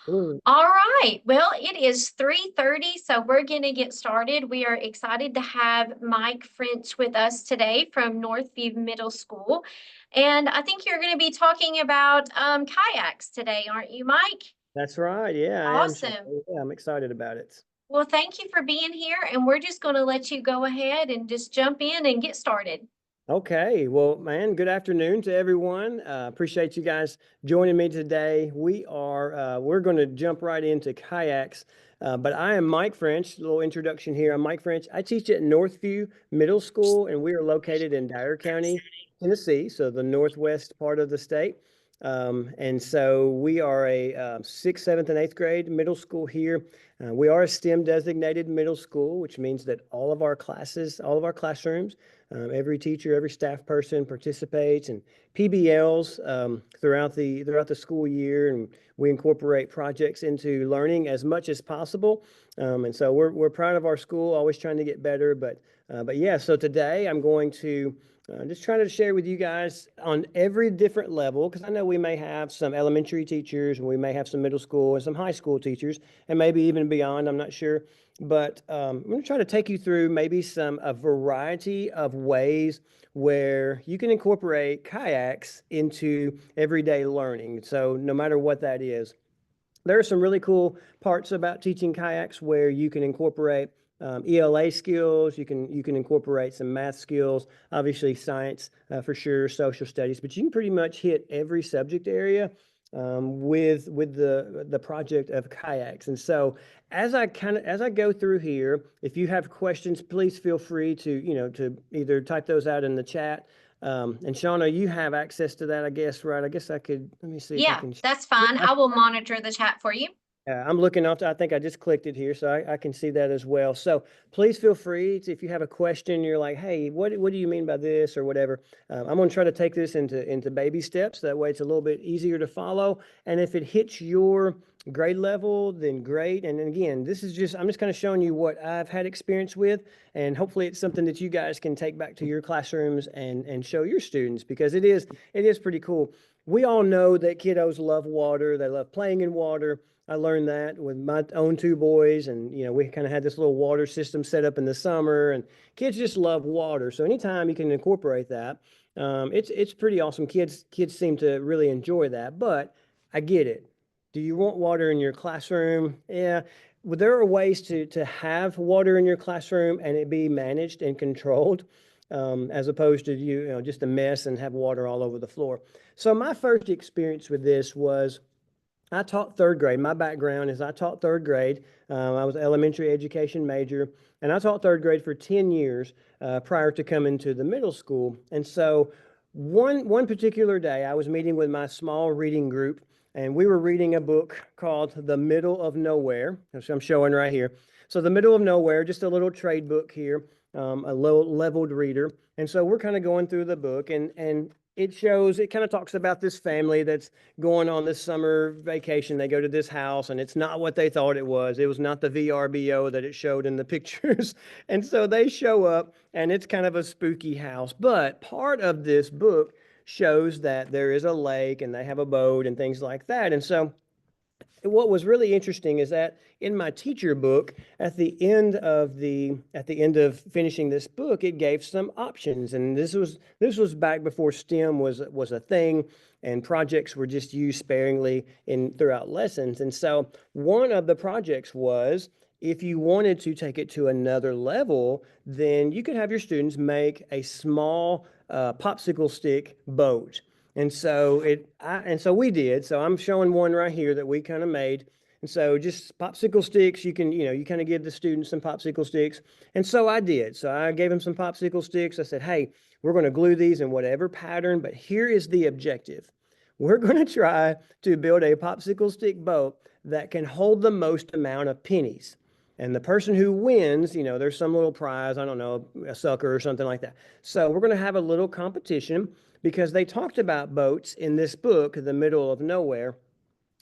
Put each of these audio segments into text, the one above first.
Mm. All right. Well, it is 3:30, so we're going to get started. We are excited to have Mike French with us today from Northview Middle School. And I think you're going to be talking about kayaks today, aren't you, Mike? That's right. Yeah, I am, Sean. Awesome. Yeah, I'm excited about it. Well, thank you for being here, and we're just going to let you go ahead and just jump in and get started. Okay. Well, man, good afternoon to everyone. Appreciate you guys joining me today. We're going to jump right into kayaks. But I am Mike French. A little introduction here. I'm Mike French. I teach at Northview Middle School, and we are located in Dyer County, Tennessee, so the northwest part of the state. And so we are a sixth, seventh, and eighth grade middle school here. We are a STEM designated middle school, which means that all of our classes, all of our classrooms, every teacher, every staff person participates in PBLs throughout the school year, and we incorporate projects into learning as much as possible. And so we're proud of our school, always trying to get better. But yeah, so today I'm going to just trying to share with you guys on every different level, because I know we may have some elementary teachers and we may have some middle school and some high school teachers, and maybe even beyond. I'm not sure. But I'm going to try to take you through maybe a variety of ways where you can incorporate kayaks into everyday learning. So no matter what that is, there are some really cool parts about teaching kayaks where you can incorporate ELA skills. You can incorporate some math skills, obviously science for sure, social studies, but you can pretty much hit every subject area with the project of kayaks. And so as I go through here, if you have questions, please feel free to either type those out in the chat. And Shauna, you have access to that, I guess, right? I guess I could, let me see if I Yeah, can. that's Yeah, fine. I will monitor the chat for you. I'm looking off. I think I just clicked it here, so I can see that as well. So please feel free to, if you have a question, you're like, hey, what do you mean by this or whatever? I'm going to try to take this into baby steps. That way it's a little bit easier to follow. And if it hits your grade level, then great. And then again, I'm just kind of showing you what I've had experience with, and hopefully it's something that you guys can take back to your classrooms and show your students, because it is pretty cool. We all know that kiddos love water. They love playing in water. I learned that with my own two boys, and we kind of had this little water system set up in the summer, and kids just love water. So anytime you can incorporate that, it's pretty awesome. Kids seem to really enjoy that. But I get it. Do you want water in your classroom? Yeah. Well, there are ways to have water in your classroom and it be managed and controlled, as opposed to just a mess and have water all over the floor. So my first experience with this was I taught third grade. My background is I taught third grade. I was an elementary education major, and I taught third grade for 10 years prior to coming to the middle school. And so one particular day, I was meeting with my small reading group, and we were reading a book called The Middle of Nowhere, which I'm showing right here. So The Middle of Nowhere, just a little trade book here, a low leveled reader. And so we're kind of going through the book, and it kind of talks about this family that's going on this summer vacation. They go to this house, and it's not what they thought it was. It was not the VRBO that it showed in the pictures. And so they show up, and it's kind of a spooky house. But part of this book shows that there is a lake, and they have a boat and things like that. And so what was really interesting is that in my teacher book, at the end of finishing this book, it gave some options, and this was back before STEM was a thing, and projects were just used sparingly in throughout lessons. And so one of the projects was, if you wanted to take it to another level, then you could have your students make a small popsicle stick boat. And so we did. So I'm showing one right here that we kind of made. And so just popsicle sticks, you kind of give the students some popsicle sticks. And so I did. So I gave them some popsicle sticks. I said, hey, we're going to glue these in whatever pattern, but here is the objective. We're going to try to build a popsicle stick boat that can hold the most amount of pennies. And the person who wins, there's some little prize, I don't know, a sucker or something like that. So we're going to have a little competition, because they talked about boats in this book, The Middle of Nowhere.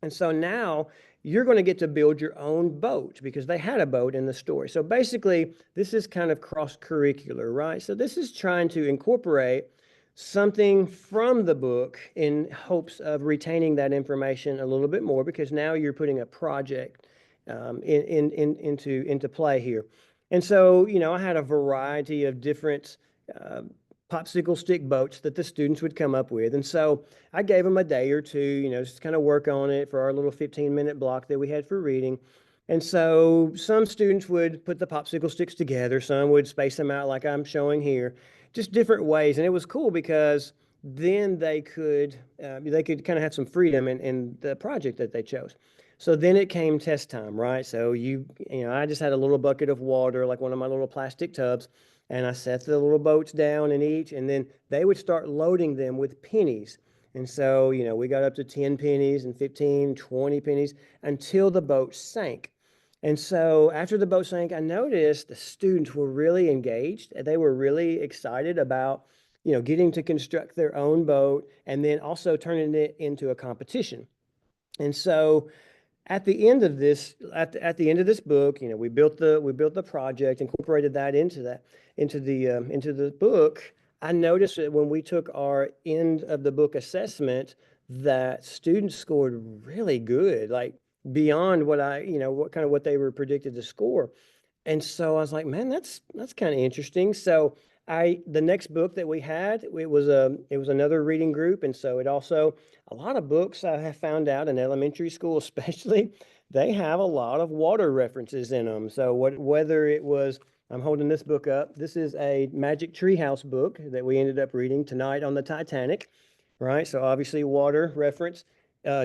And so now you're going to get to build your own boat, because they had a boat in the story. So basically, this is kind of cross-curricular, right? So this is trying to incorporate something from the book in hopes of retaining that information a little bit more, because now you're putting a project into play here. And so, I had a variety of different uh, popsicle stick boats that the students would come up with. And so I gave them a day or two, just kind of work on it for our little 15-minute block that we had for reading. And so some students would put the popsicle sticks together, some would space them out like I'm showing here, just different ways. And it was cool because then they could kind of have some freedom in the project that they chose. So then it came test time, right? So I just had a little bucket of water, like one of my little plastic tubs, and I set the little boats down in each, and then they would start loading them with pennies. And so, we got up to 10 pennies and 15, 20 pennies until the boat sank. And so after the boat sank, I noticed the students were really engaged. They were really excited about, getting to construct their own boat and then also turning it into a competition. And so at the end of this book, we built the project, incorporated that into the book. I noticed that when we took our end of the book assessment, that students scored really good, like beyond what they were predicted to score. And so I was like, man, that's kind of interesting. So the next book that we had, it was another reading group. And so a lot of books I have found out in elementary school, especially, they have a lot of water references in them. So whether it was, I'm holding this book up. This is a Magic Treehouse book that we ended up reading tonight on the Titanic, right? So obviously water reference.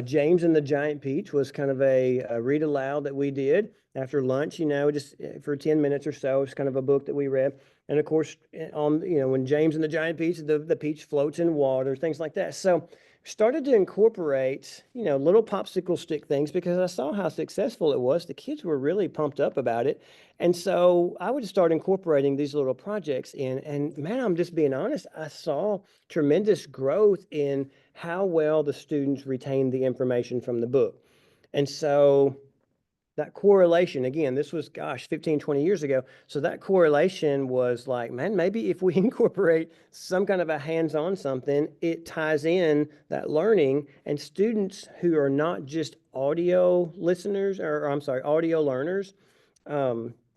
James and the Giant Peach was kind of a read aloud that we did after lunch, just for 10 minutes or so. It's kind of a book that we read. And of course, when James and the Giant Peach, the peach floats in water, things like that. So started to incorporate, little popsicle stick things because I saw how successful it was. The kids were really pumped up about it. And so I would start incorporating these little projects in. And man, I'm just being honest, I saw tremendous growth in how well the students retained the information from the book. And so that correlation, again, this was, gosh, 15, 20 years ago. So that correlation was like, man, maybe if we incorporate some kind of a hands-on something, it ties in that learning, and students who are not just audio listeners, or I'm sorry, audio learners,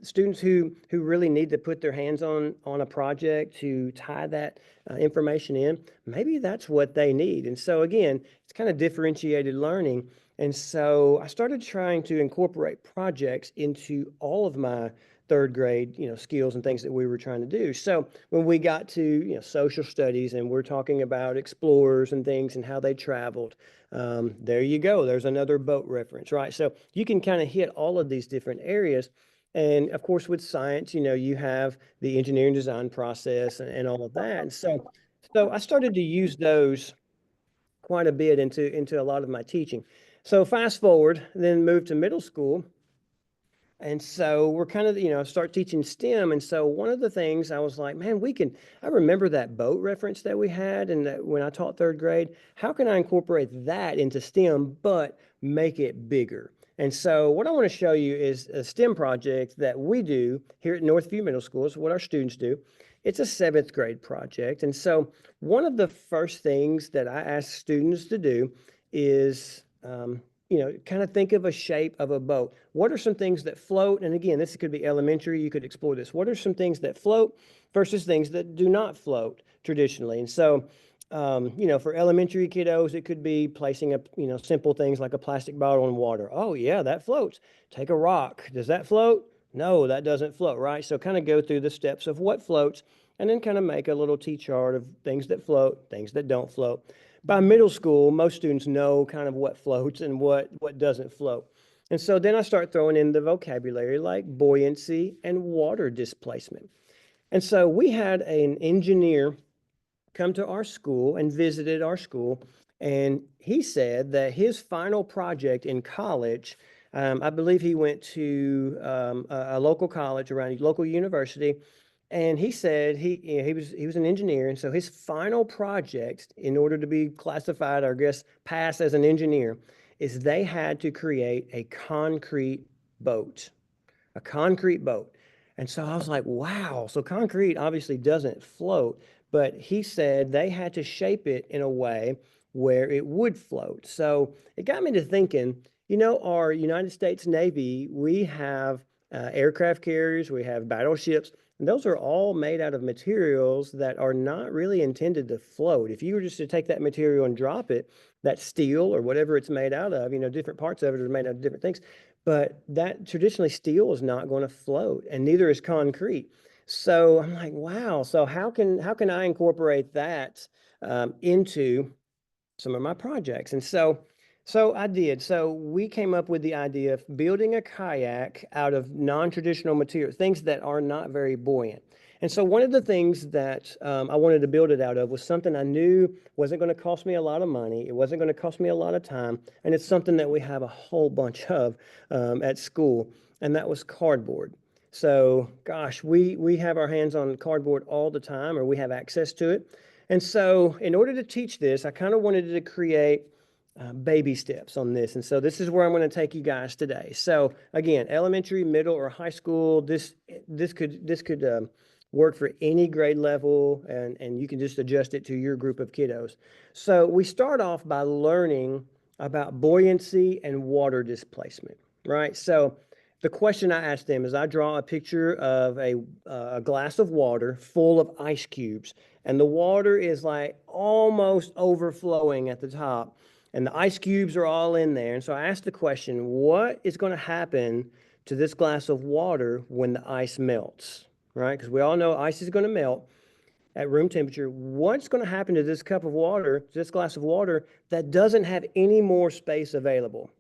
students who really need to put their hands on a project to tie that information in, maybe that's what they need. And so again, it's kind of differentiated learning. And so I started trying to incorporate projects into all of my third grade, skills and things that we were trying to do. So when we got to, social studies and we're talking about explorers and things and how they traveled, there you go. There's another boat reference, right? So you can kind of hit all of these different areas. And of course, with science, you have the engineering design process and all of that. And so I started to use those quite a bit into a lot of my teaching. So fast forward, then move to middle school. And so we're kind of, start teaching STEM. And so one of the things I was like, man, I remember that boat reference that we had and that when I taught third grade, how can I incorporate that into STEM, but make it bigger? And so what I want to show you is a STEM project that we do here at Northview Middle School. Is what our students do. It's a 7th grade project. And so one of the first things that I ask students to do is, kind of think of a shape of a boat. What are some things that float? And again, this could be elementary. You could explore this. What are some things that float versus things that do not float traditionally? And so, for elementary kiddos, it could be placing simple things like a plastic bottle in water. Oh, yeah, that floats. Take a rock. Does that float? No, that doesn't float, right? So kind of go through the steps of what floats and then kind of make a little T-chart of things that float, things that don't float. By middle school, most students know kind of what floats and what doesn't float. And so then I start throwing in the vocabulary like buoyancy and water displacement. And so we had an engineer come to our school and visited our school. And he said that his final project in college, I believe he went to a local college around a local university. And he said he was an engineer. And so his final project, in order to be classified, or I guess pass as an engineer, is they had to create a concrete boat, a concrete boat. And so I was like, wow. So concrete obviously doesn't float, but he said they had to shape it in a way where it would float. So it got me to thinking, our United States Navy, we have aircraft carriers, we have battleships, and those are all made out of materials that are not really intended to float. If you were just to take that material and drop it, that steel or whatever it's made out of, different parts of it are made out of different things, but that traditionally steel is not going to float, and neither is concrete. So I'm like, wow. So how can I incorporate that into some of my projects? And so I did. So we came up with the idea of building a kayak out of non-traditional materials, things that are not very buoyant. And so one of the things that I wanted to build it out of was something I knew wasn't going to cost me a lot of money. It wasn't going to cost me a lot of time. And it's something that we have a whole bunch of at school, and that was cardboard. So, gosh, we have our hands on cardboard all the time, or we have access to it. And so in order to teach this, I kind of wanted to create baby steps on this. And so this is where I'm going to take you guys today. So again, elementary, middle, or high school, this could work for any grade level, and you can just adjust it to your group of kiddos. So we start off by learning about buoyancy and water displacement, right? So the question I ask them is, I draw a picture of a glass of water full of ice cubes, and the water is like almost overflowing at the top, and the ice cubes are all in there. And so I asked the question, what is going to happen to this glass of water when the ice melts, right? Because we all know ice is going to melt at room temperature. What's going to happen to this cup of water, this glass of water, that doesn't have any more space available?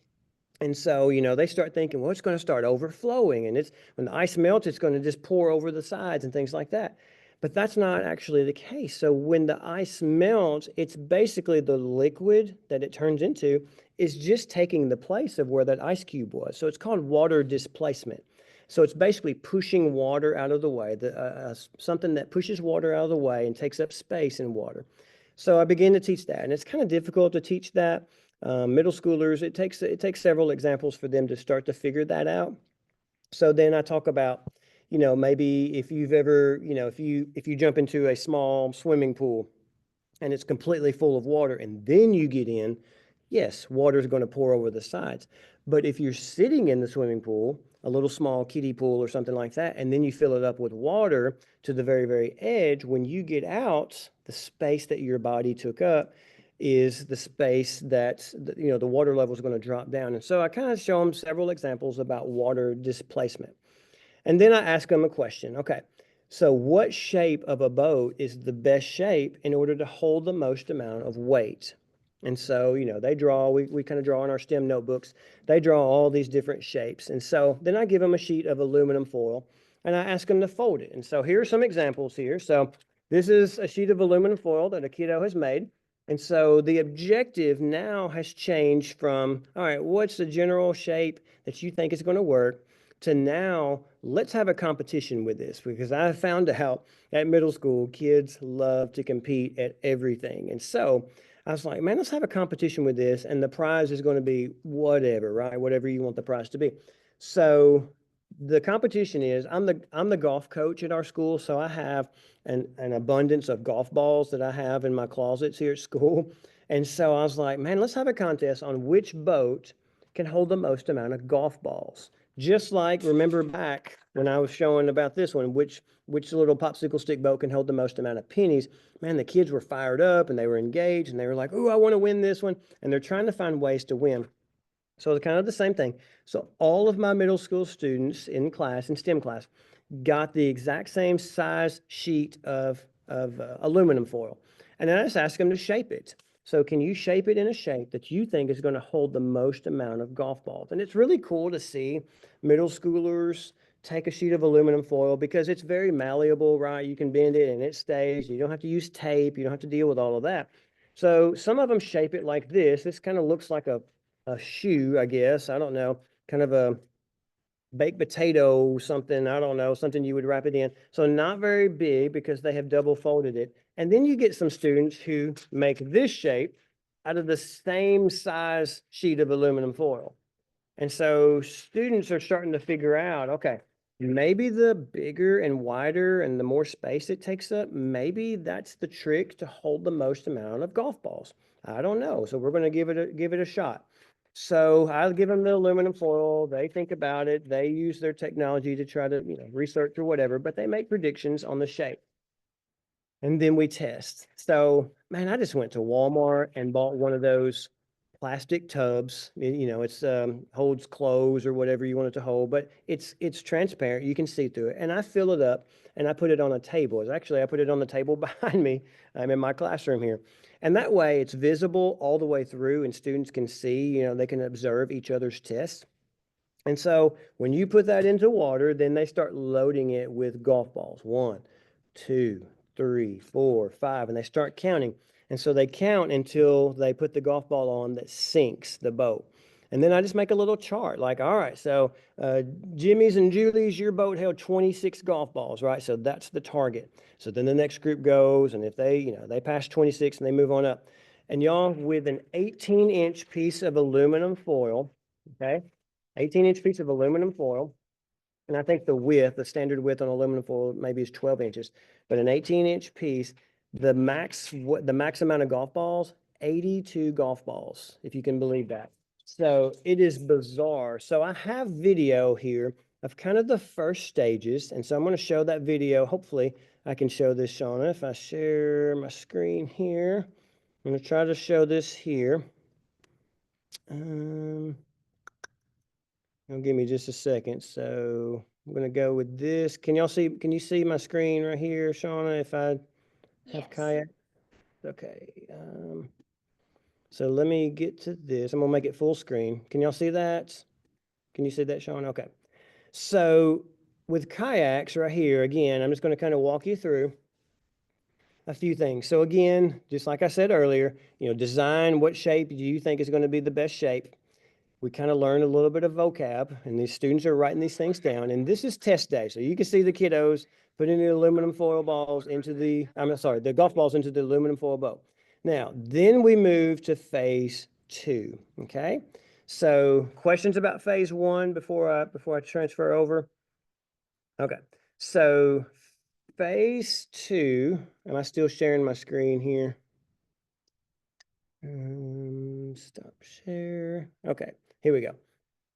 And so, they start thinking, well, it's going to start overflowing. And when the ice melts, it's going to just pour over the sides and things like that. But that's not actually the case. So when the ice melts, it's basically the liquid that it turns into is just taking the place of where that ice cube was. So it's called water displacement. So it's basically pushing water out of the way, something that pushes water out of the way and takes up space in water. So I began to teach that, and it's kind of difficult to teach that. Middle schoolers, it takes several examples for them to start to figure that out. So then I talk about, maybe if you've ever, if you jump into a small swimming pool and it's completely full of water and then you get in, yes, water is going to pour over the sides. But if you're sitting in the swimming pool, a little small kiddie pool or something like that, and then you fill it up with water to the very, very edge, when you get out, the space that your body took up is the space that, the water level is going to drop down. And so I kind of show them several examples about water displacement. And then I ask them a question. Okay, so what shape of a boat is the best shape in order to hold the most amount of weight? And so, they draw, we kind of draw in our STEM notebooks, they draw all these different shapes. And so then I give them a sheet of aluminum foil and I ask them to fold it. And so here are some examples here. So this is a sheet of aluminum foil that a kiddo has made. And so the objective now has changed from, all right, what's the general shape that you think is going to work, to now let's have a competition with this, because I found out at middle school, kids love to compete at everything. And so I was like, man, let's have a competition with this. And the prize is going to be whatever, right? Whatever you want the prize to be. So the competition is, I'm the golf coach at our school. So I have an abundance of golf balls that I have in my closets here at school. And so I was like, man, let's have a contest on which boat can hold the most amount of golf balls. Just like, remember back when I was showing about this one, which little popsicle stick boat can hold the most amount of pennies. Man, the kids were fired up and they were engaged and they were like, oh, I want to win this one. And they're trying to find ways to win. So it's kind of the same thing. So all of my middle school students in STEM class, got the exact same size sheet of aluminum foil. And then I just asked them to shape it. So can you shape it in a shape that you think is going to hold the most amount of golf balls? And it's really cool to see middle schoolers take a sheet of aluminum foil, because it's very malleable, right? You can bend it and it stays. You don't have to use tape. You don't have to deal with all of that. So some of them shape it like this. This kind of looks like a shoe, I guess. I don't know, kind of a baked potato, something, I don't know, something you would wrap it in. So not very big, because they have double folded it. And then you get some students who make this shape out of the same size sheet of aluminum foil. And so students are starting to figure out, okay, Maybe the bigger and wider and the more space it takes up, maybe that's the trick to hold the most amount of golf balls. I don't know. So we're going to give it a shot. So I'll give them the aluminum foil. They think about it. They use their technology to try to, research or whatever, but they make predictions on the shape. And then we test. So, man, I just went to Walmart and bought one of those plastic tubs. It's holds clothes or whatever you want it to hold, but it's transparent. You can see through it. And I fill it up and I put it on a table. Actually, I put it on the table behind me. I'm in my classroom here. And that way it's visible all the way through and students can see, they can observe each other's tests. And so when you put that into water, then they start loading it with golf balls. 1, 2, 3, 4, 5, and they start counting. And so they count until they put the golf ball on that sinks the boat. And then I just make a little chart like, all right, so Jimmy's and Julie's, your boat held 26 golf balls, right? So that's the target. So then the next group goes, and if they pass 26 and they move on up. And y'all, with an 18-inch piece of aluminum foil, okay, 18-inch piece of aluminum foil. And I think the standard width on aluminum foil maybe is 12 inches, but an 18-inch piece, the max amount of golf balls, 82 golf balls, if you can believe that. So it is bizarre. So I have video here of kind of the first stages. And so I'm going to show that video. Hopefully I can show this, Shauna. If I share my screen here, I'm going to try to show this here. Give me just a second. So I'm going to go with this. Can you see my screen right here, Shauna, if I have kayak? Okay. So let me get to this. I'm going to make it full screen. Can y'all see that? Can you see that, Shauna? Okay. So with kayaks right here, again, I'm just going to kind of walk you through a few things. So again, just like I said earlier, design what shape do you think is going to be the best shape. We kind of learn a little bit of vocab, and these students are writing these things down. And this is test day. So you can see the kiddos putting the aluminum foil balls into the golf balls into the aluminum foil boat. Now, then we move to phase 2, okay? So questions about phase 1 before I transfer over? Okay, so phase 2, am I still sharing my screen here? Stop share. Okay, here we go.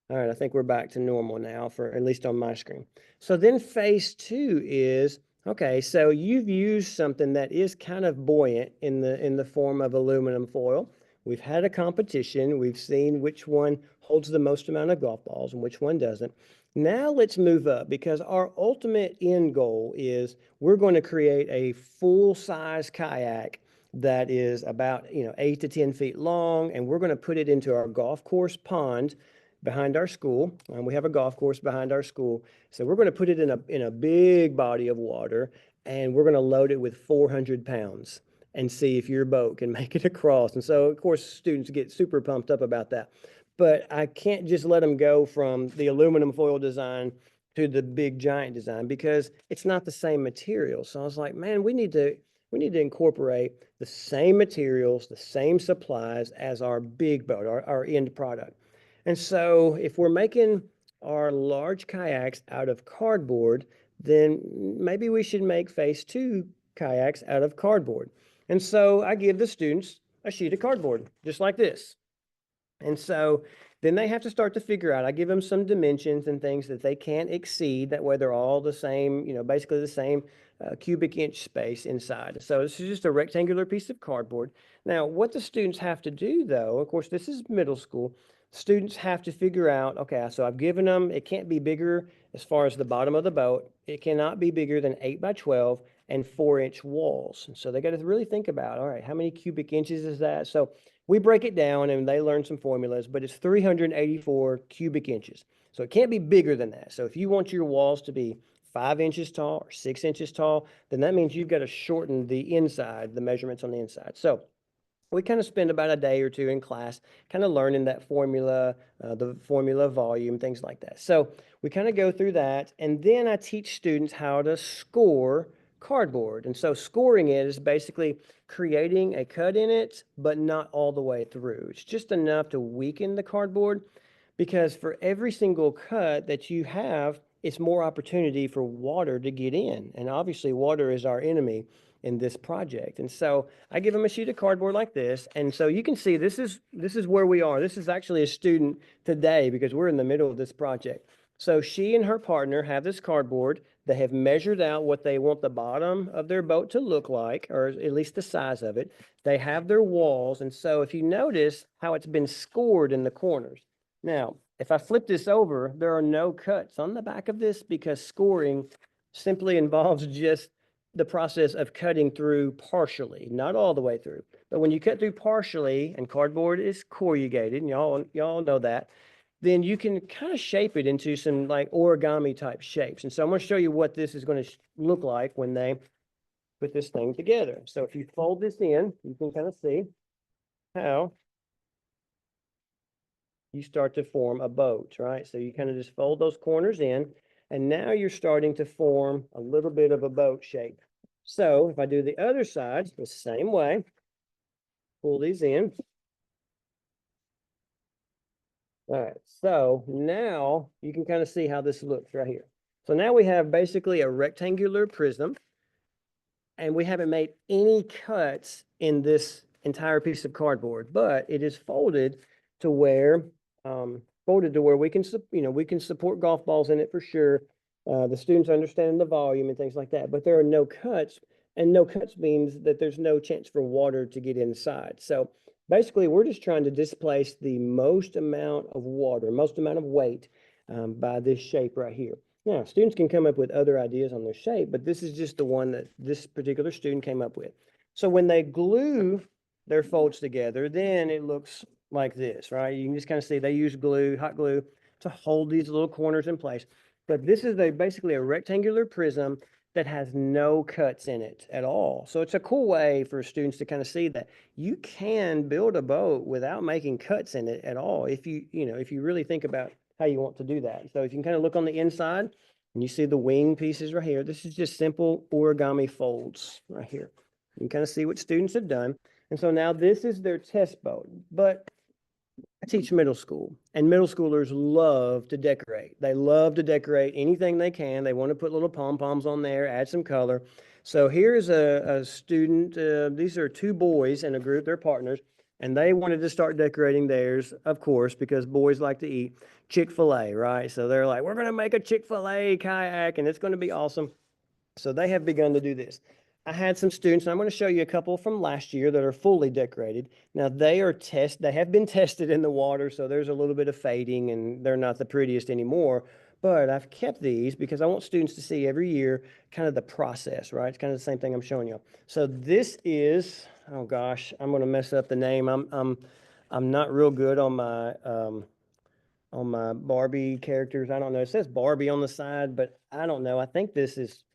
All right, I think we're back to normal now for at least on my screen. So then phase 2 is, okay, so you've used something that is kind of buoyant in the form of aluminum foil. We've had a competition. We've seen which one holds the most amount of golf balls and which one doesn't. Now let's move up because our ultimate end goal is we're going to create a full-size kayak that is about 8 to 10 feet long, and we're going to put it into our golf course pond behind our school. We have a golf course behind our school. So we're going to put it in a big body of water, and we're going to load it with 400 pounds and see if your boat can make it across. And so, of course, students get super pumped up about that. But I can't just let them go from the aluminum foil design to the big giant design because it's not the same material. So I was like, man, we need to incorporate the same materials, the same supplies as our big boat, our end product. And so if we're making our large kayaks out of cardboard, then maybe we should make phase 2 kayaks out of cardboard. And so I give the students a sheet of cardboard, just like this. And so then they have to start to figure out, I give them some dimensions and things that they can't exceed. That way they're all the same, basically the same cubic inch space inside. So this is just a rectangular piece of cardboard. Now, what the students have to do though, of course, this is middle school. Students have to figure out, okay, so I've given them, it can't be bigger as far as the bottom of the boat. It cannot be bigger than 8 by 12 and 4-inch walls. And so they got to really think about, all right, how many cubic inches is that? So we break it down and they learn some formulas, but it's 384 cubic inches. So it can't be bigger than that. So if you want your walls to be 5 inches tall or 6 inches tall, then that means you've got to shorten the inside, the measurements on the inside. So we kind of spend about a day or two in class kind of learning that formula, the formula volume, things like that. So we kind of go through that, and then I teach students how to score cardboard. And so scoring it is basically creating a cut in it, but not all the way through. It's just enough to weaken the cardboard because for every single cut that you have it's more opportunity for water to get in. And obviously water is our enemy in this project. And so I give them a sheet of cardboard like this. And so you can see this is where we are. This is actually a student today because we're in the middle of this project. So she and her partner have this cardboard. They have measured out what they want the bottom of their boat to look like, or at least the size of it. They have their walls. And so if you notice how it's been scored in the corners. Now, if I flip this over, there are no cuts on the back of this because scoring simply involves just the process of cutting through partially, not all the way through. But when you cut through partially and cardboard is corrugated, and y'all know that, then you can kind of shape it into some like origami type shapes. And so I'm going to show you what this is going to look like when they put this thing together. So if you fold this in, you can kind of see how you start to form a boat, right? So you kind of just fold those corners in, and now you're starting to form a little bit of a boat shape. So if I do the other side the same way, pull these in. All right, so now you can kind of see how this looks right here. So now we have basically a rectangular prism, and we haven't made any cuts in this entire piece of cardboard, but it is folded to where we can, we can support golf balls in it for sure. The students understand the volume and things like that, but there are no cuts, and no cuts means that there's no chance for water to get inside. So basically, we're just trying to displace the most amount of water, most amount of weight by this shape right here. Now, students can come up with other ideas on their shape, but this is just the one that this particular student came up with. So when they glue their folds together, then it looks like this, right? You can just kind of see they use glue, hot glue, to hold these little corners in place. But this is basically a rectangular prism that has no cuts in it at all. So it's a cool way for students to kind of see that you can build a boat without making cuts in it at all if if you really think about how you want to do that. So if you can kind of look on the inside and you see the wing pieces right here, this is just simple origami folds right here. You can kind of see what students have done. And so now this is their test boat. But I teach middle school, and middle schoolers love to decorate. They love to decorate anything they can. They want to put little pom-poms on there, add some color. So here's a student. These are two boys in a group. They're partners, and they wanted to start decorating theirs, of course, because boys like to eat Chick-fil-A, right? So they're like, we're going to make a Chick-fil-A kayak, and it's going to be awesome. So they have begun to do this. I had some students, and I'm going to show you a couple from last year that are fully decorated. Now they have been tested in the water, so there's a little bit of fading and they're not the prettiest anymore. But I've kept these because I want students to see every year kind of the process, right? It's kind of the same thing I'm showing you. So this is, oh gosh, I'm going to mess up the name. I'm not real good on my Barbie characters. I don't know. It says Barbie on the side, but I don't know. I think this is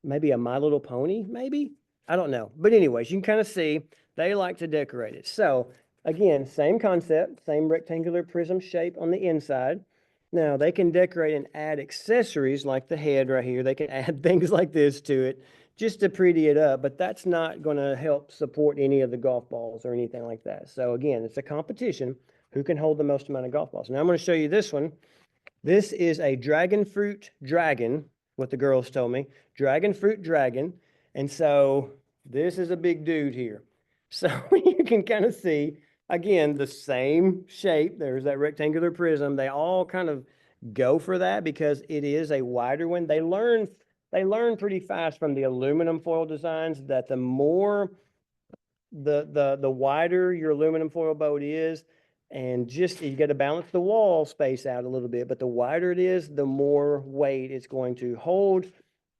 maybe a My Little Pony, maybe? I don't know. But anyways, you can kind of see they like to decorate it. So again, same concept, same rectangular prism shape on the inside. Now they can decorate and add accessories like the head right here. They can add things like this to it just to pretty it up, but that's not going to help support any of the golf balls or anything like that. So again, it's a competition who can hold the most amount of golf balls. Now I'm going to show you this one. This is a dragon fruit dragon, what the girls told me, dragon fruit dragon. And so this is a big dude here. So you can kind of see, again, the same shape. There's that rectangular prism. They all kind of go for that because it is a wider one. They learn pretty fast from the aluminum foil designs that the more the wider your aluminum foil boat is, and just you got to balance the wall space out a little bit, but the wider it is, the more weight it's going to hold,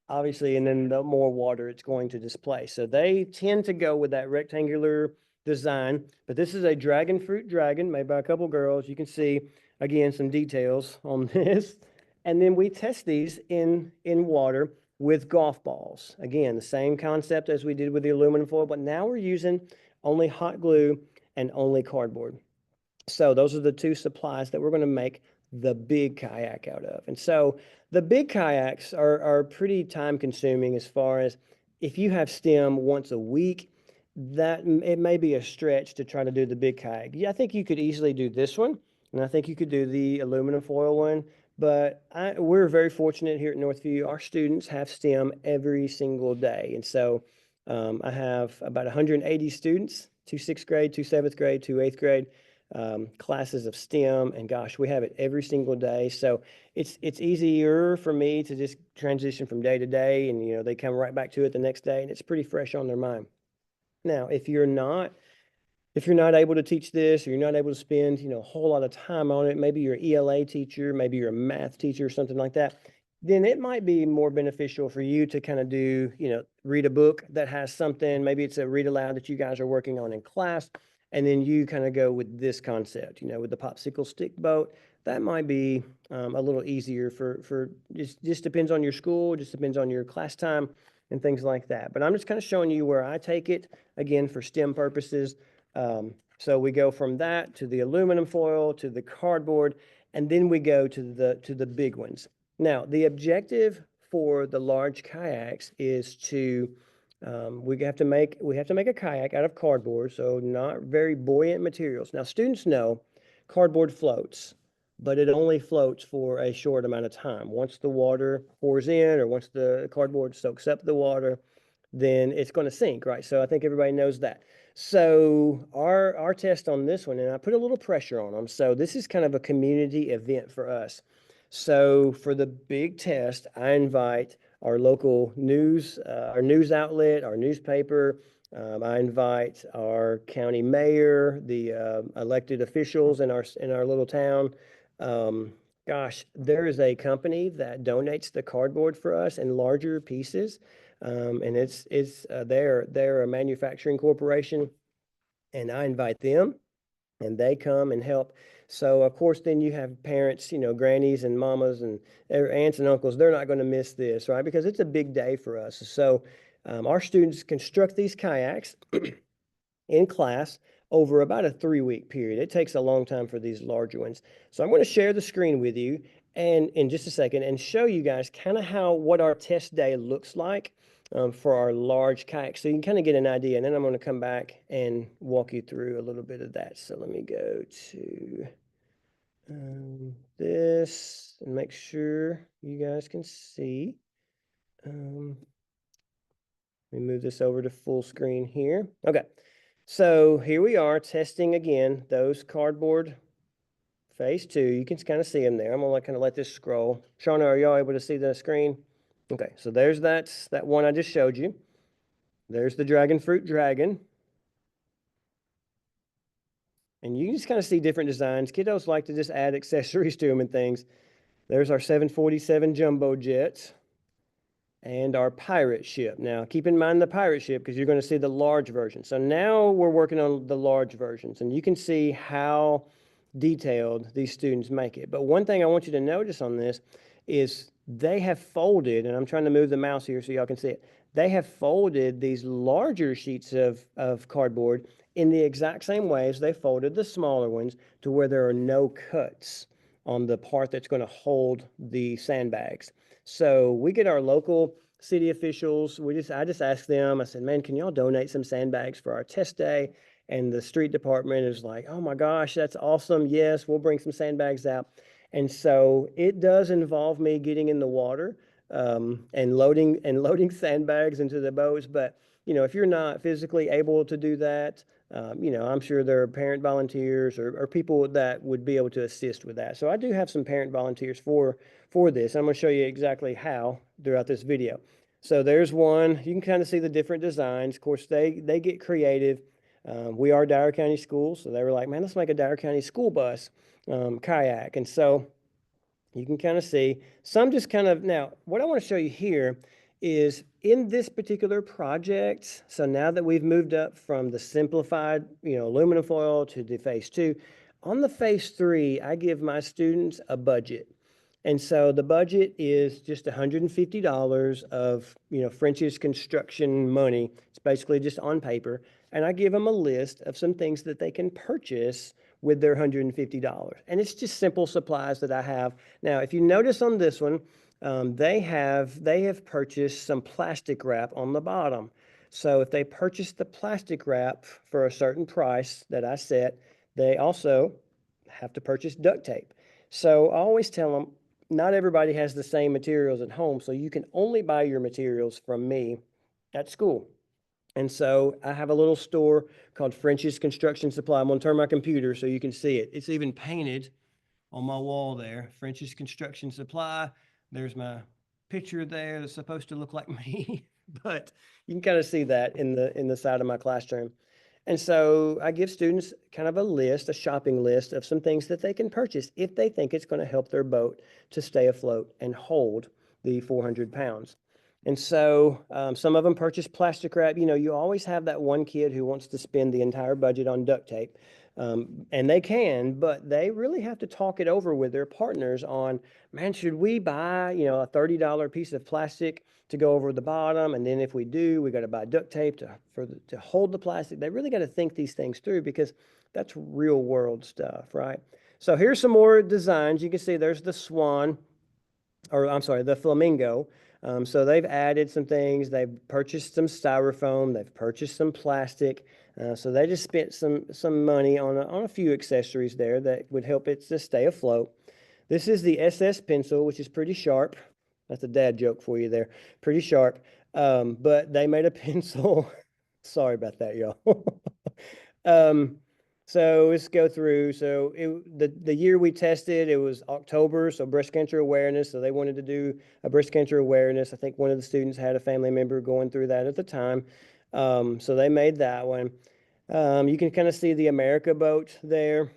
obviously, and then the more water it's going to displace. So they tend to go with that rectangular design, but this is a dragon fruit dragon made by a couple girls. You can see, again, some details on this. And then we test these in water with golf balls. Again, the same concept as we did with the aluminum foil, but now we're using only hot glue and only cardboard. So those are the two supplies that we're going to make the big kayak out of. And so the big kayaks are pretty time consuming as far as if you have STEM once a week, that it may be a stretch to try to do the big kayak. Yeah, I think you could easily do this one, and I think you could do the aluminum foil one, but we're very fortunate here at Northview. Our students have STEM every single day. And so I have about 180 students, two sixth grade, two seventh grade, two eighth grade, classes of STEM. And gosh, we have it every single day. So it's easier for me to just transition from day to day. And, you know, they come right back to it the next day and it's pretty fresh on their mind. Now, if you're not able to teach this, or you're not able to spend, you know, a whole lot of time on it, maybe you're an ELA teacher, maybe you're a math teacher or something like that, then it might be more beneficial for you to kind of do, you know, read a book that has something, maybe it's a read aloud that you guys are working on in class, and then you kind of go with this concept, you know, with the popsicle stick boat. That might be a little easier for just depends on your school, just depends on your class time and things like that. But I'm just kind of showing you where I take it, again, for STEM purposes. So we go from that to the aluminum foil to the cardboard, and then we go to the big ones. Now, the objective for the large kayaks is to we have to make a kayak out of cardboard, so not very buoyant materials. Now, students know cardboard floats, but it only floats for a short amount of time. Once the water pours in, or once the cardboard soaks up the water, then it's going to sink, right? So I think everybody knows that. So our test on this one, and I put a little pressure on them. So this is kind of a community event for us. So for the big test, I invite our local news, our news outlet, our newspaper. I invite our county mayor, the elected officials in our little town. Gosh, there is a company that donates the cardboard for us in larger pieces. And they're a manufacturing corporation, and I invite them, and they come and help. So of course, then you have parents, you know, grannies and mamas and their aunts and uncles. They're not going to miss this, right? Because it's a big day for us. So our students construct these kayaks in class over about a 3-week period. It takes a long time for these larger ones. So I'm going to share the screen with you and in just a second and show you guys kind of what our test day looks like for our large kayak. So you can kind of get an idea, and then I'm going to come back and walk you through a little bit of that. So let me go to this and make sure you guys can see. Let me move this over to full screen here. Okay. So here we are testing again those cardboard phase 2. You can kind of see them there. I'm gonna kind of let this scroll. Shauna, are y'all able to see the screen? Okay, so there's that one I just showed you. There's the dragon fruit dragon. And you can just kind of see different designs. Kiddos like to just add accessories to them and things. There's our 747 jumbo jets and our pirate ship. Now, keep in mind the pirate ship because you're going to see the large version. So now we're working on the large versions, and you can see how detailed these students make it. But one thing I want you to notice on this is they have folded, and I'm trying to move the mouse here so y'all can see it. They have folded these larger sheets of cardboard in the exact same way as they folded the smaller ones, to where there are no cuts on the part that's going to hold the sandbags. So we get our local city officials. I just asked them, I said, man, can y'all donate some sandbags for our test day? And the street department is like, oh my gosh, that's awesome. Yes, we'll bring some sandbags out. And so it does involve me getting in the water and loading sandbags into the boats. But, you know, if you're not physically able to do that, you know, I'm sure there are parent volunteers or people that would be able to assist with that. So I do have some parent volunteers for this. I'm going to show you exactly how throughout this video. So there's one. You can kind of see the different designs. Of course, they get creative. We are Dyer County Schools, so they were like, man, let's make a Dyer County school bus kayak. And so you can kind of see some just kind of, now what I want to show you here is in this particular project. So now that we've moved up from the simplified, you know, aluminum foil to the phase 2, on the phase 3, I give my students a budget. And so the budget is just $150 of, you know, French's construction money. It's basically just on paper. And I give them a list of some things that they can purchase with their $150. And it's just simple supplies that I have. Now, if you notice on this one, they have purchased some plastic wrap on the bottom. So if they purchase the plastic wrap for a certain price that I set, they also have to purchase duct tape. So I always tell them, not everybody has the same materials at home, so you can only buy your materials from me at school. And so I have a little store called French's Construction Supply. I'm going to turn my computer so you can see it. It's even painted on my wall there. French's Construction Supply. There's my picture there that's supposed to look like me, but you can kind of see that in the side of my classroom. And so I give students kind of a list, a shopping list of some things that they can purchase if they think it's going to help their boat to stay afloat and hold the 400 pounds. And so some of them purchase plastic wrap. You know, you always have that one kid who wants to spend the entire budget on duct tape. And they can, but they really have to talk it over with their partners on, man, should we buy, you know, a $30 piece of plastic to go over the bottom? And then if we do, we got to buy duct tape to hold the plastic. They really got to think these things through because that's real world stuff, right? So here's some more designs. You can see there's the swan, or I'm sorry, the flamingo. So they've added some things. They've purchased some styrofoam. They've purchased some plastic. So they just spent some money on a few accessories there that would help it to stay afloat. This is the SS pencil, which is pretty sharp. That's a dad joke for you there. Pretty sharp. But they made a pencil. Sorry about that, y'all. So let's go through. So the year we tested, it was October, so breast cancer awareness. So they wanted to do a breast cancer awareness. I think one of the students had a family member going through that at the time. So they made that one. You can kind of see the America boat there.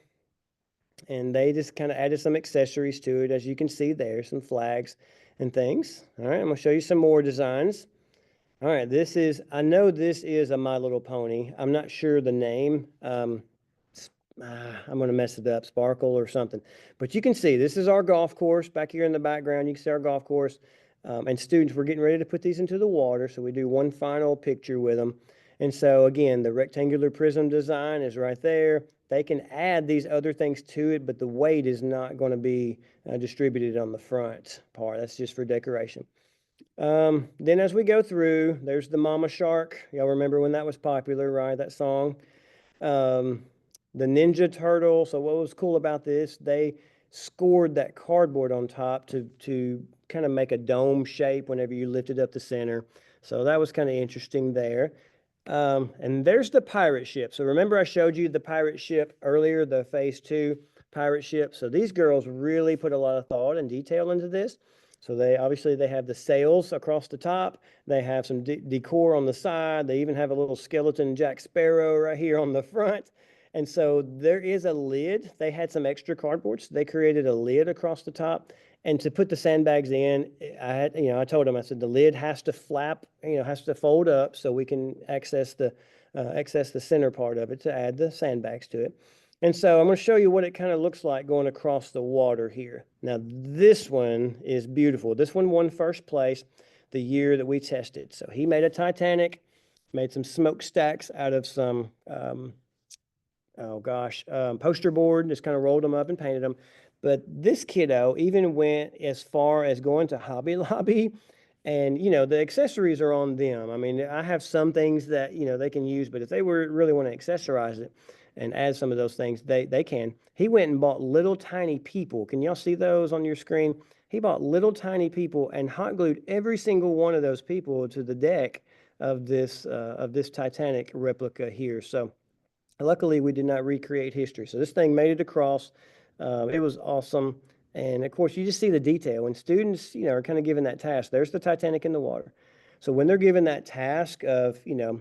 And they just kind of added some accessories to it, as you can see there, some flags and things. All right, I'm going to show you some more designs. All right, I know this is a My Little Pony. I'm not sure the name. I'm going to mess it up, Sparkle or something. But you can see this is our golf course back here in the background. You can see our golf course. And students, we're getting ready to put these into the water. So we do one final picture with them. And so again, the rectangular prism design is right there. They can add these other things to it, but the weight is not going to be distributed on the front part. That's just for decoration. Then as we go through, there's the Mama Shark. Y'all remember when that was popular, right? That song. The Ninja Turtle. So what was cool about this, they scored that cardboard on top to kind of make a dome shape whenever you lifted up the center. So that was kind of interesting there. And there's the pirate ship. So remember I showed you the pirate ship earlier, the phase 2 pirate ship. So these girls really put a lot of thought and detail into this. So they have the sails across the top. They have some decor on the side. They even have a little skeleton Jack Sparrow right here on the front. And so there is a lid. They had some extra cardboard, so they created a lid across the top. And to put the sandbags in, I told them, I said, the lid has to flap, has to fold up so we can access the center part of it to add the sandbags to it. And so I'm going to show you what it kind of looks like going across the water here. Now, this one is beautiful. This one won first place the year that we tested. So he made a Titanic, made some smokestacks out of some, poster board, just kind of rolled them up and painted them. But this kiddo even went as far as going to Hobby Lobby, and the accessories are on them. I mean, I have some things that they can use, but if they really want to accessorize it and add some of those things, they can. He went and bought little tiny people. Can y'all see those on your screen? He bought little tiny people and hot glued every single one of those people to the deck of this Titanic replica here. So luckily, we did not recreate history. So this thing made it across. It was awesome. And of course, you just see the detail. When students, are kind of given that task, there's the Titanic in the water. So when they're given that task of,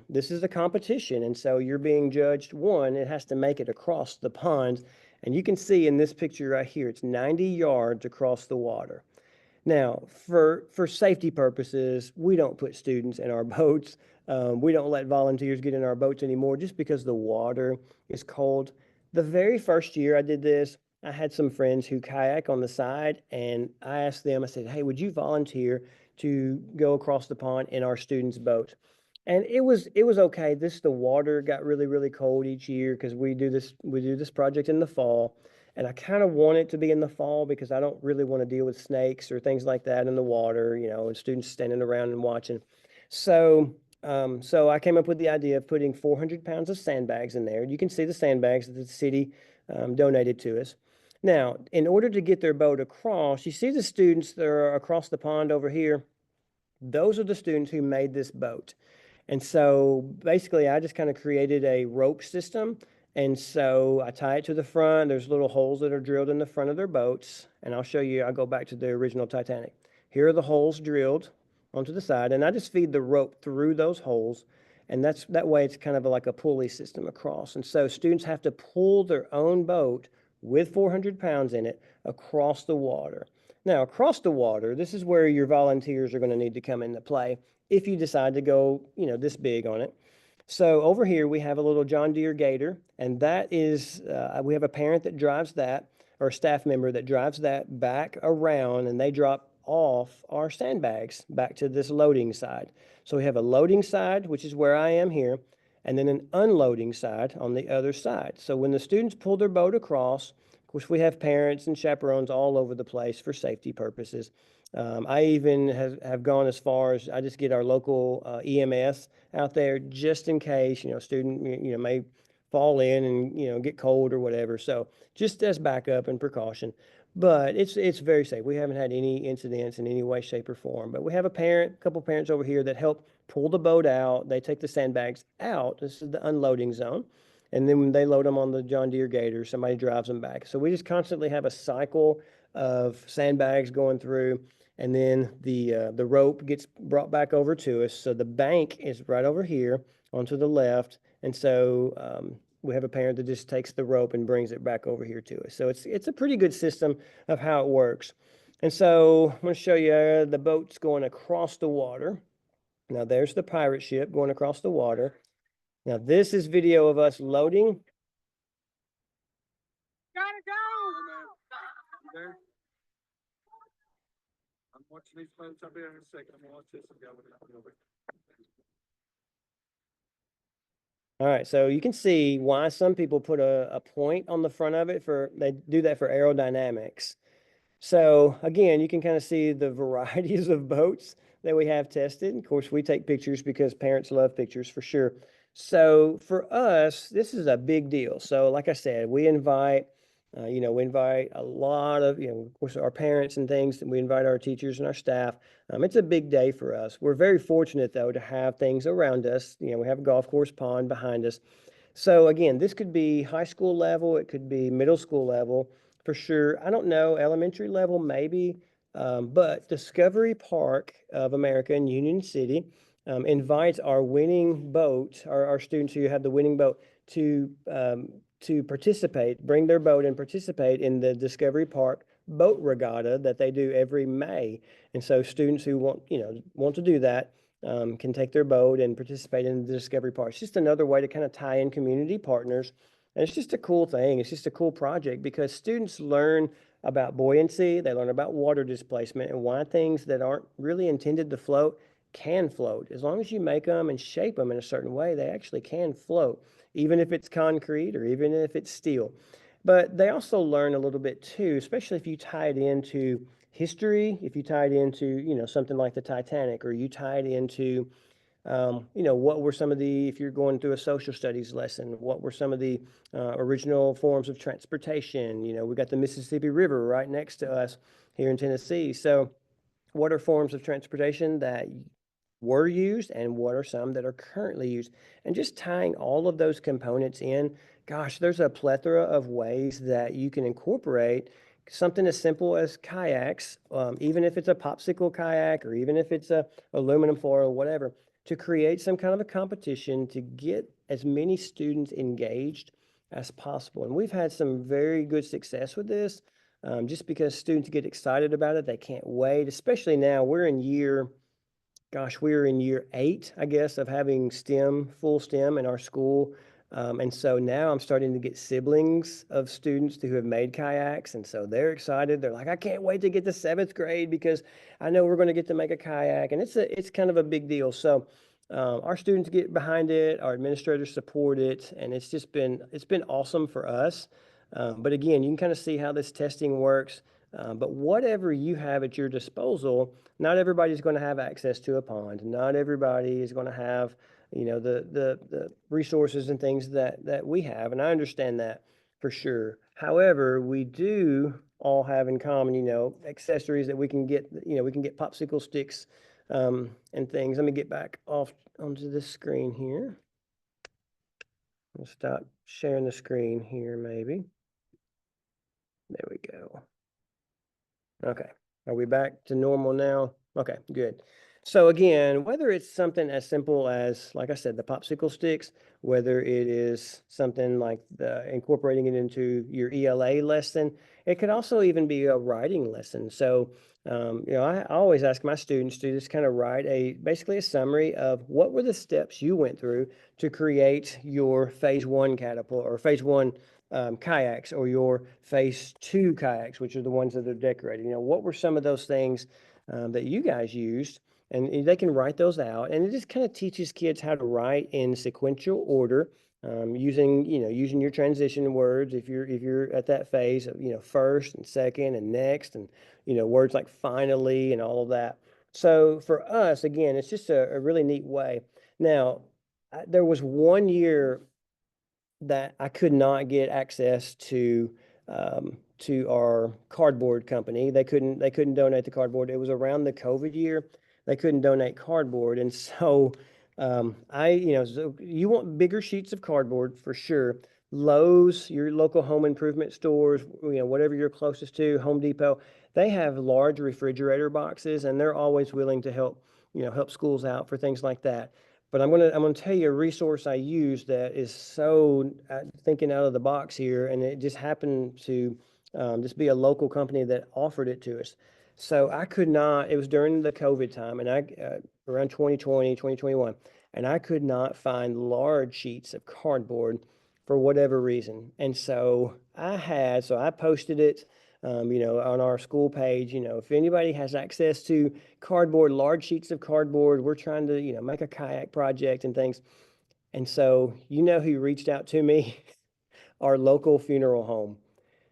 this is a competition, and so you're being judged, one, it has to make it across the pond. And you can see in this picture right here, it's 90 yards across the water. Now, for safety purposes, we don't put students in our boats. We don't let volunteers get in our boats anymore just because the water is cold. The very first year I did this, I had some friends who kayak on the side, and I asked them, I said, hey, would you volunteer to go across the pond in our students' boat? And it was okay. The water got really, really cold each year because we do this project in the fall. And I kind of want it to be in the fall because I don't really want to deal with snakes or things like that in the water, and students standing around and watching. So I came up with the idea of putting 400 pounds of sandbags in there. You can see the sandbags that the city donated to us. Now, in order to get their boat across, you see the students that are across the pond over here? Those are the students who made this boat. And so basically, I just kind of created a rope system. And so I tie it to the front. There's little holes that are drilled in the front of their boats. And I'll show you, I'll go back to the original Titanic. Here are the holes drilled onto the side. And I just feed the rope through those holes. And that way it's kind of like a pulley system across. And so students have to pull their own boat with 400 pounds in it across the water. Now, across the water, this is where your volunteers are going to need to come into play if you decide to go, this big on it. So over here, we have a little John Deere Gator, and that is, we have a parent that drives that, or a staff member that drives that back around, and they drop off our sandbags back to this loading side. So we have a loading side, which is where I am here, and then an unloading side on the other side. So when the students pull their boat across, of course, we have parents and chaperones all over the place for safety purposes. I even have gone as far as I just get our local EMS out there just in case, a student, may fall in and, get cold or whatever. So just as backup and precaution. But it's very safe. We haven't had any incidents in any way, shape, or form. But we have a couple parents over here that help pull the boat out. They take the sandbags out. This is the unloading zone. And then when they load them on the John Deere Gator, somebody drives them back. So we just constantly have a cycle of sandbags going through, and then the rope gets brought back over to us. So the bank is right over here onto the left, and so we have a parent that just takes the rope and brings it back over here to us. So it's a pretty good system of how it works. And so I'm going to show you the boat's going across the water. Now there's the pirate ship going across the water. Now this is video of us loading. Gotta go! There. I'm watching these boats. I'll be there in a second. I'm gonna watch this and go with it. All right, so you can see why some people put a point on the front of it they do that for aerodynamics. So again, you can kind of see the varieties of boats that we have tested. Of course, we take pictures because parents love pictures for sure. So for us, this is a big deal. So like I said, we invite a lot of, of course, our parents and things. We invite our teachers and our staff. It's a big day for us. We're very fortunate, though, to have things around us. We have a golf course pond behind us. So again, this could be high school level. It could be middle school level for sure. I don't know, elementary level maybe. But Discovery Park of America in Union City invites our winning boat, our students who have the winning boat, to participate, bring their boat and participate in the Discovery Park boat regatta that they do every May. And so students who want to do that can take their boat and participate in the Discovery Park. It's just another way to kind of tie in community partners. And it's just a cool thing. It's just a cool project because students learn about buoyancy, they learn about water displacement, and why things that aren't really intended to float can float. As long as you make them and shape them in a certain way, they actually can float, even if it's concrete or even if it's steel. But they also learn a little bit too, especially if you tie it into history, if you tie it into, something like the Titanic, or you tie it into, what were some of if you're going through a social studies lesson, what were some of the original forms of transportation? We got the Mississippi River right next to us here in Tennessee. So what are forms of transportation that were used and what are some that are currently used? And just tying all of those components in, gosh, there's a plethora of ways that you can incorporate something as simple as kayaks, even if it's a popsicle kayak or even if it's a aluminum foil or whatever, to create some kind of a competition to get as many students engaged as possible. And we've had some very good success with this, just because students get excited about it. They can't wait, especially now we're in year 8, I guess, of having full STEM in our school. And so now I'm starting to get siblings of students who have made kayaks. And so they're excited. They're like, I can't wait to get to 7th grade because I know we're going to get to make a kayak. And it's kind of a big deal. So our students get behind it. Our administrators support it. And it's been awesome for us. But again, you can kind of see how this testing works. But whatever you have at your disposal, not everybody's going to have access to a pond. Not everybody is going to have, the resources and things that we have. And I understand that for sure. However, we do all have in common, accessories that we can get, we can get popsicle sticks and things. Let me get back off onto the screen here. I'll stop sharing the screen here, maybe. There we go. Okay. Are we back to normal now? Okay, good. So again, whether it's something as simple as, like I said, the popsicle sticks, whether it is something like incorporating it into your ELA lesson, it could also even be a writing lesson. So, I always ask my students to just kind of write basically a summary of what were the steps you went through to create your phase 1 catapult or phase 1 kayaks, or your phase 2 kayaks, which are the ones that are decorated. What were some of those things that you guys used? And they can write those out, and it just kind of teaches kids how to write in sequential order, using your transition words if you're at that phase of first and second and next, and words like finally and all of that. So for us, again, it's just a really neat way. Now, there was one year that I could not get access to our cardboard company. They couldn't donate the cardboard. It was around the COVID year. They couldn't donate cardboard, and so so you want bigger sheets of cardboard for sure. Lowe's, your local home improvement stores, whatever you're closest to, Home Depot, they have large refrigerator boxes, and they're always willing to help schools out for things like that. But I'm gonna tell you a resource I use that is so thinking out of the box here, and it just happened to just be a local company that offered it to us. So I could not. It was during the COVID time, and around 2020, 2021, and I could not find large sheets of cardboard for whatever reason. And so I posted it. On our school page, if anybody has access to cardboard, large sheets of cardboard, we're trying to, make a kayak project and things. And so, who reached out to me? Our local funeral home.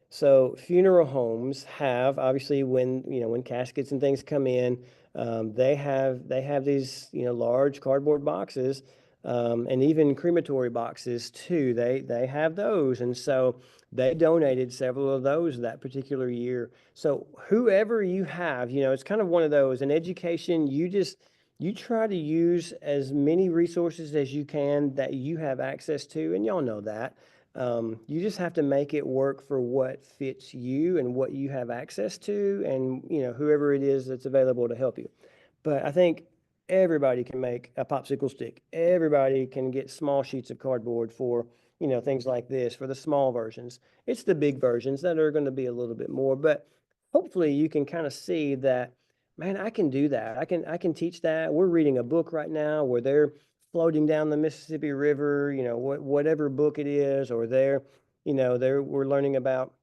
So funeral homes have, obviously, when caskets and things come in, they have these large cardboard boxes, and even crematory boxes too. They have those, and so they donated several of those that particular year. So whoever you have, it's kind of one of those. In education, you try to use as many resources as you can that you have access to, and y'all know that. You just have to make it work for what fits you and what you have access to, and whoever it is that's available to help you. But I think everybody can make a popsicle stick. Everybody can get small sheets of cardboard for things like this, for the small versions. It's the big versions that are going to be a little bit more, but hopefully you can kind of see that, man, I can do that. I can teach that. We're reading a book right now where they're floating down the Mississippi River, whatever book it is, or we're learning about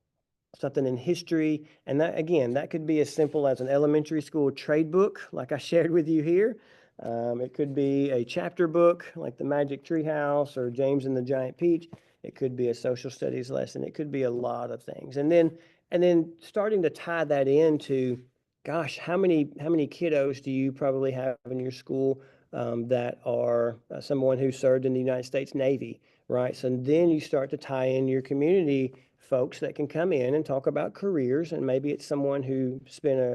something in history. And that, again, that could be as simple as an elementary school trade book, like I shared with you here. It could be a chapter book, like the Magic Tree House or James and the Giant Peach. It could be a social studies lesson. It could be a lot of things. And then starting to tie that into, gosh, how many kiddos do you probably have in your school that are someone who served in the United States Navy, right? So then you start to tie in your community folks that can come in and talk about careers, and maybe it's someone who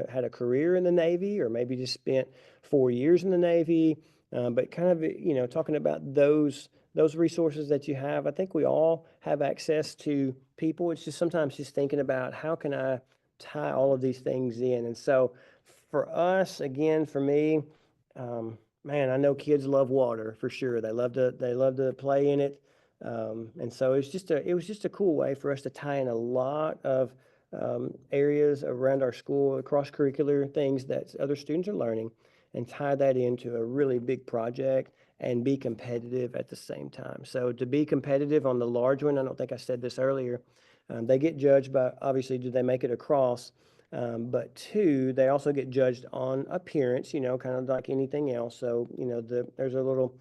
had a career in the Navy, or maybe just spent 4 years in the Navy, but kind of talking about those resources that you have. I think we all have access to people. It's just sometimes just thinking about how can I tie all of these things in. And so for us, again, for me, man, I know kids love water for sure. They love to play in it. And so it was just a cool way for us to tie in a lot of areas around our school, cross-curricular things that other students are learning, and tie that into a really big project and be competitive at the same time. So to be competitive on the large one, I don't think I said this earlier, they get judged by, obviously, do they make it across? But two, they also get judged on appearance, kind of like anything else. So, there's a little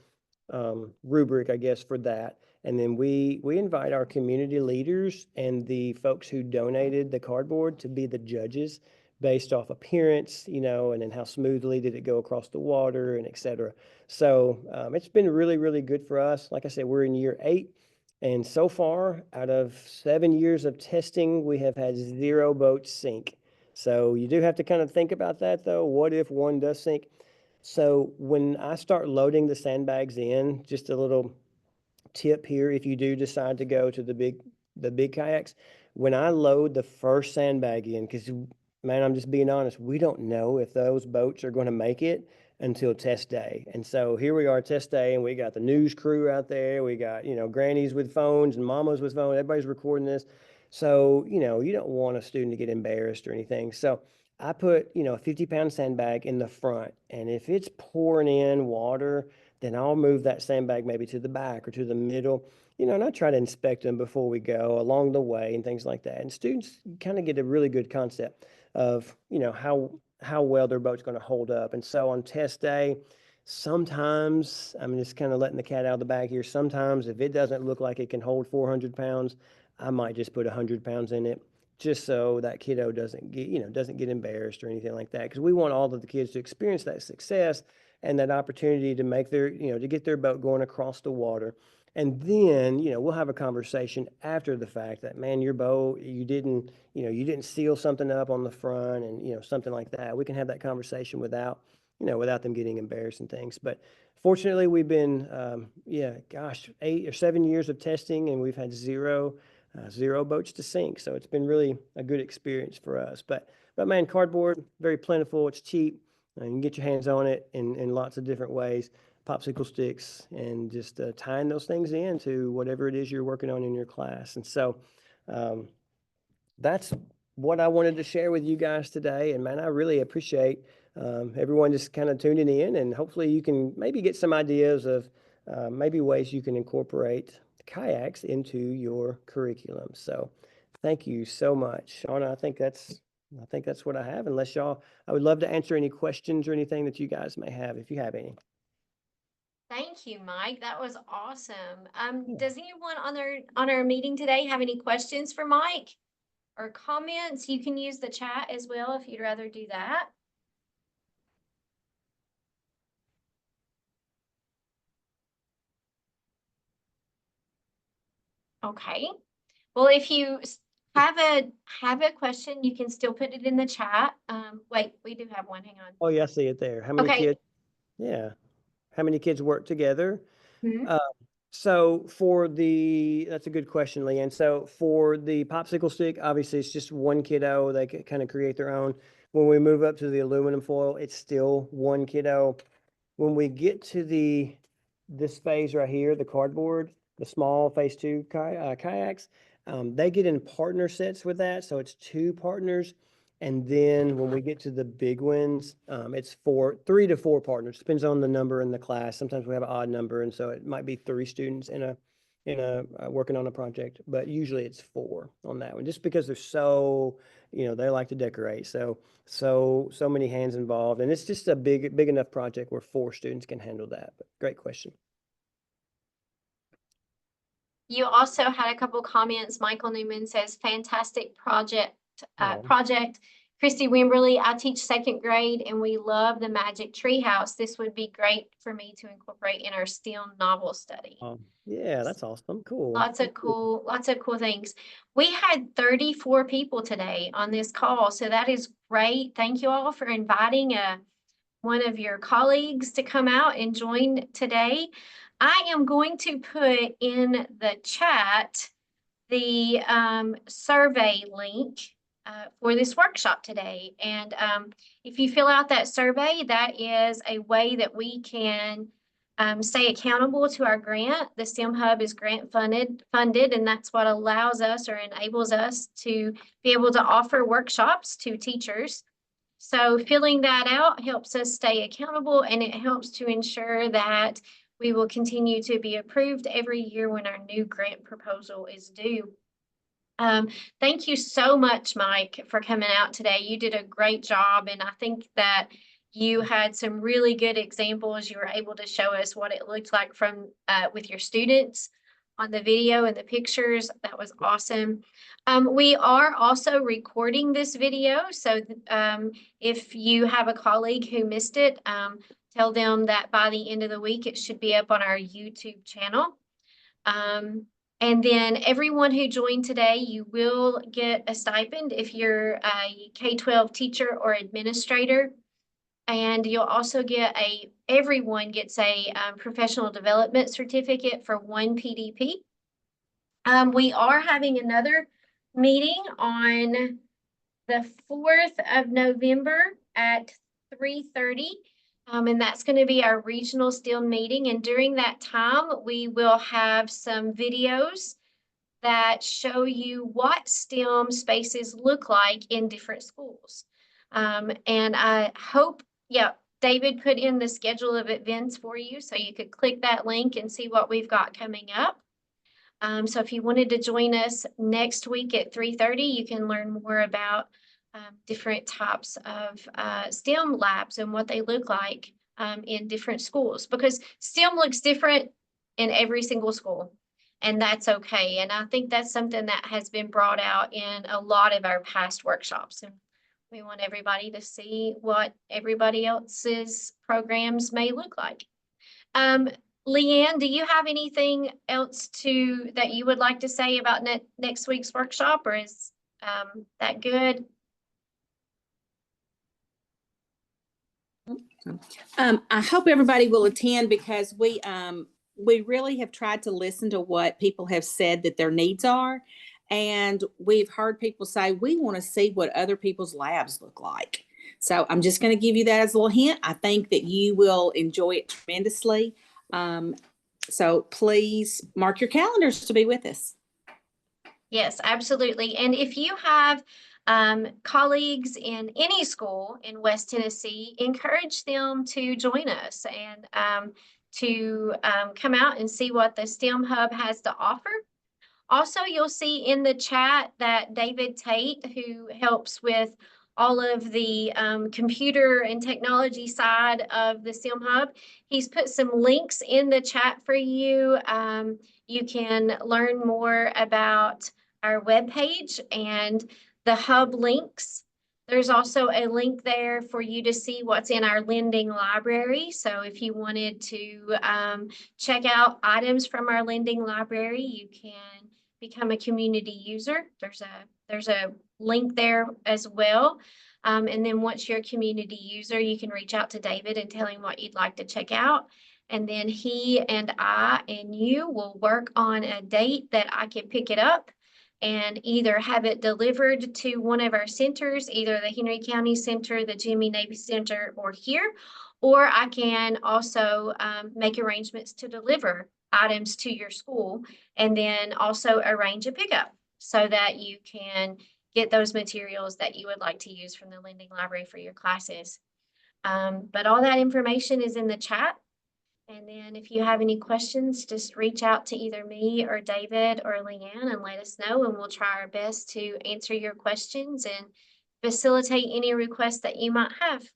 rubric, I guess, for that. And then we invite our community leaders and the folks who donated the cardboard to be the judges based off appearance, and then how smoothly did it go across the water, and et cetera. So it's been really, really good for us. Like I said, we're in year 8. And so far, out of 7 years of testing, we have had 0 boats sink. So you do have to kind of think about that though. What if one does sink? So when I start loading the sandbags in, just a little tip here, if you do decide to go to the big kayaks, when I load the first sandbag in, because man, I'm just being honest, we don't know if those boats are going to make it until test day. And so here we are, test day, and we got the news crew out there. We got, grannies with phones and mamas with phones. Everybody's recording this. So, you don't want a student to get embarrassed or anything. So I put, a 50-pound sandbag in the front. And if it's pouring in water, then I'll move that sandbag maybe to the back or to the middle, and I try to inspect them before we go along the way and things like that. And students kind of get a really good concept of, how well their boat's going to hold up. And so on test day, sometimes I'm just kind of letting the cat out of the bag here. Sometimes if it doesn't look like it can hold 400 pounds, I might just put 100 pounds in it, just so that kiddo doesn't get embarrassed or anything like that. Because we want all of the kids to experience that success and that opportunity to make to get their boat going across the water. And then, we'll have a conversation after the fact that, man, your boat, you didn't seal something up on the front and, something like that. We can have that conversation without them getting embarrassed and things. But fortunately, we've been, 8 or 7 years of testing, and we've had zero boats to sink. So it's been really a good experience for us. But man, cardboard, very plentiful. It's cheap. You can get your hands on it in lots of different ways. Popsicle sticks, and just tying those things into whatever it is you're working on in your class. And so that's what I wanted to share with you guys today. And man, I really appreciate everyone just kind of tuning in, and hopefully you can maybe get some ideas of maybe ways you can incorporate kayaks into your curriculum. So thank you so much, Shauna. I think that's what I have. Unless I would love to answer any questions or anything that you guys may have, if you have any. Thank you, Mike. That was awesome. Yeah. Does anyone on our meeting today have any questions for Mike or comments? You can use the chat as well if you'd rather do that. Okay. Well, if you have a question, you can still put it in the chat. Wait, we do have one. Hang on. Oh, yeah, I see it there. How many Okay. kids? Yeah. How many kids work together? Mhm. So that's a good question, Leanne. So for the popsicle stick, obviously it's just one kiddo. They can kind of create their own. When we move up to the aluminum foil, it's still one kiddo. When we get to this phase right here, the cardboard, the small phase 2 kayaks, they get in partner sets with that. So it's 2 partners. And then when we get to the big ones, it's 3 to 4 partners. Depends on the number in the class. Sometimes we have an odd number, and so it might be 3 students in a working on a project, but usually it's 4 on that one, just because they're so, they like to decorate. So many hands involved, and it's just a big enough project where 4 students can handle that. But great question. You also had a couple comments. Michael Newman says, fantastic project. Christy Wimberly, I teach 2nd grade and we love the Magic Tree House. This would be great for me to incorporate in our STEM novel study. Yeah, that's awesome. Cool. Lots of cool things. We had 34 people today on this call, so that is great. Thank you all for inviting one of your colleagues to come out and join today. I am going to put in the chat the survey link for this workshop today. And if you fill out that survey, that is a way that we can stay accountable to our grant. The STEM Hub is grant funded, and that's what allows us or enables us to be able to offer workshops to teachers. So filling that out helps us stay accountable, and it helps to ensure that we will continue to be approved every year when our new grant proposal is due. Thank you so much, Mike, for coming out today. You did a great job, and I think that you had some really good examples. You were able to show us what it looked like from with your students on the video and the pictures. That was awesome. We are also recording this video, so if you have a colleague who missed it, tell them that by the end of the week it should be up on our YouTube channel. And then everyone who joined today, you will get a stipend if you're a K-12 teacher or administrator. And you'll also get everyone gets a professional development certificate for 1 PDP. We are having another meeting on the 4th of November at 3:30. And that's going to be our regional STEM meeting. And during that time, we will have some videos that show you what STEM spaces look like in different schools. And I hope, yeah, David put in the schedule of events for you, so you could click that link and see what we've got coming up. So if you wanted to join us next week at 3:30, you can learn more about different types of STEM labs and what they look like in different schools, because STEM looks different in every single school, and that's okay. And I think that's something that has been brought out in a lot of our past workshops. And we want everybody to see what everybody else's programs may look like. Leanne, do you have anything else that you would like to say about next week's workshop, or is that good? I hope everybody will attend, because we really have tried to listen to what people have said that their needs are. And we've heard people say, we want to see what other people's labs look like. So I'm just going to give you that as a little hint. I think that you will enjoy it tremendously. So please mark your calendars to be with us. Yes, absolutely. And if you have colleagues in any school in West Tennessee, encourage them to join us and to come out and see what the STEM Hub has to offer. Also, you'll see in the chat that David Tate, who helps with all of the computer and technology side of the STEM Hub, he's put some links in the chat for you. You can learn more about our webpage and the Hub links. There's also a link there for you to see what's in our lending library. So if you wanted to check out items from our lending library, you can become a community user. There's a link there as well. And then once you're a community user, you can reach out to David and tell him what you'd like to check out. And then he and I and you will work on a date that I can pick it up and either have it delivered to one of our centers, either the Henry County Center, the Jimmy Navy Center, or here, or I can also make arrangements to deliver items to your school, and then also arrange a pickup so that you can get those materials that you would like to use from the lending library for your classes. But all that information is in the chat. And then if you have any questions, just reach out to either me or David or Leanne and let us know, and we'll try our best to answer your questions and facilitate any requests that you might have.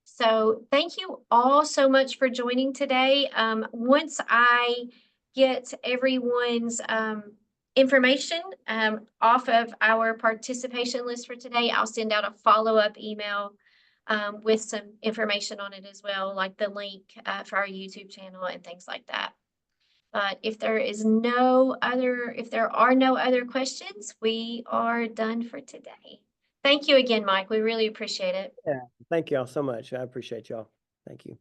So thank you all so much for joining today. Once I get everyone's information off of our participation list for today, I'll send out a follow-up email with some information on it as well, like the link for our YouTube channel and things like that. But if there are no other questions, we are done for today. Thank you again, Mike. We really appreciate it. Yeah, thank y'all so much. I appreciate y'all. Thank you.